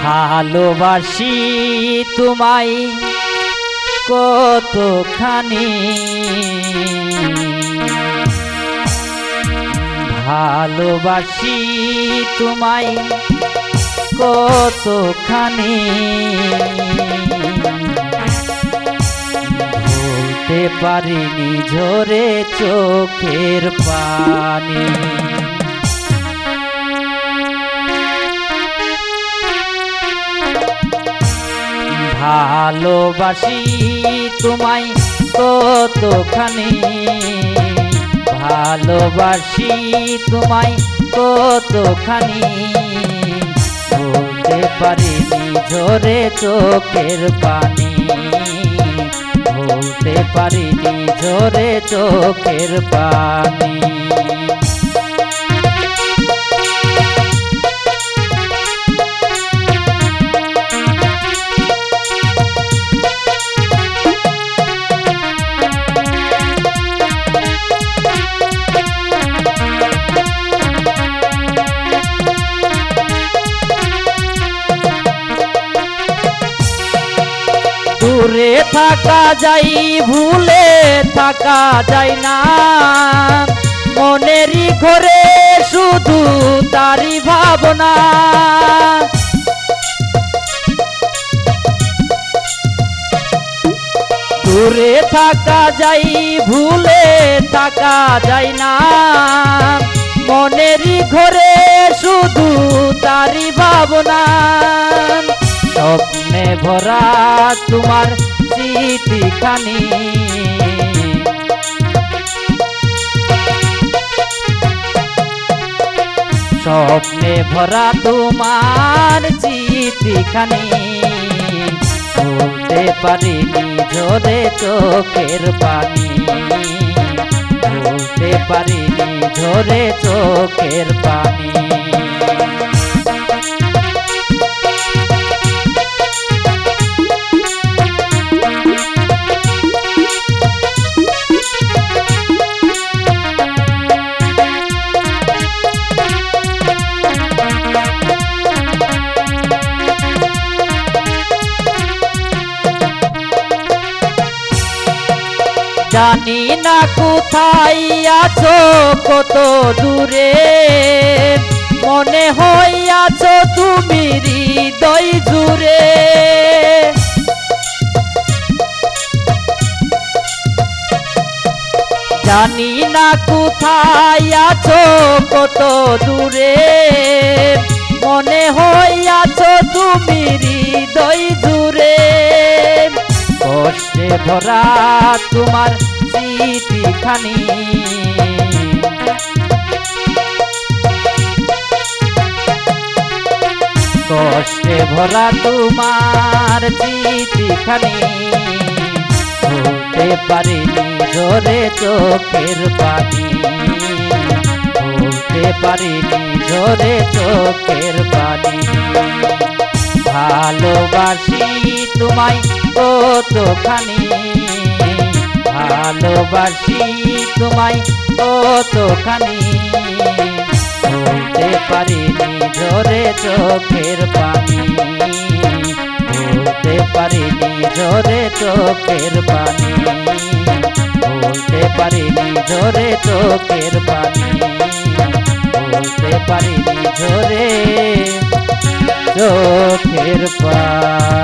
ভালোবাসি তোমায় কতখানি, ভালোবাসি তোমায় কতখানি, ভুলতে পারিনি ঝরে চোখের পানি। ভালোবাসি তোমায় কতখানি, ভালোবাসি তোমায় কতখানি, ভুলতে পারিনি ঝরে চোখের পানি, ভুলতে পারিনি ঝরে চোখের পানি। দূরে থাকা যাই ভুলে থাকা যায় না, মনেরই ঘরে শুধু তারি ভাবনা। দূরে থাকা যাই ভুলে থাকা যায় না, মনেরই ঘরে শুধু তারি ভাবনা। স্বপ্নে ভরা তোমার স্মৃতিখানি, স্বপ্নে ভরা তোমার স্মৃতিখানি, ভুলতে পারিনি ঝরে চোখের পানি, ভুলতে পারিনি ঝরে চোখের পানি। জানি না কোথায় আছো কত দূরে, মনে হয় আছো তুমি হৃদয় জুড়ে। জানি না কোথায় আছো কত দূরে, মনে হয় আছো তুমি হৃদয় জুড়ে। কষ্টে ভরা তোমার স্মৃতিখানি, কষ্টে ভরা তোমার স্মৃতিখানি, ভুলতে পারিনি ঝরে চোখের পানি, ভুলতে পারিনি ঝরে চোখের পানি। ভালোবাসি তোমায় কতখানি, ভালোবাসি তোমায় কতখানি, ভুলতে পারিনি ঝরে চোখের পানি, ভুলতে পারিনি ঝরে চোখের পানি, ভুলতে পারিনি ঝরে চোখের পানি, ভুলতে পারিনি ঝরে চোখের পানি।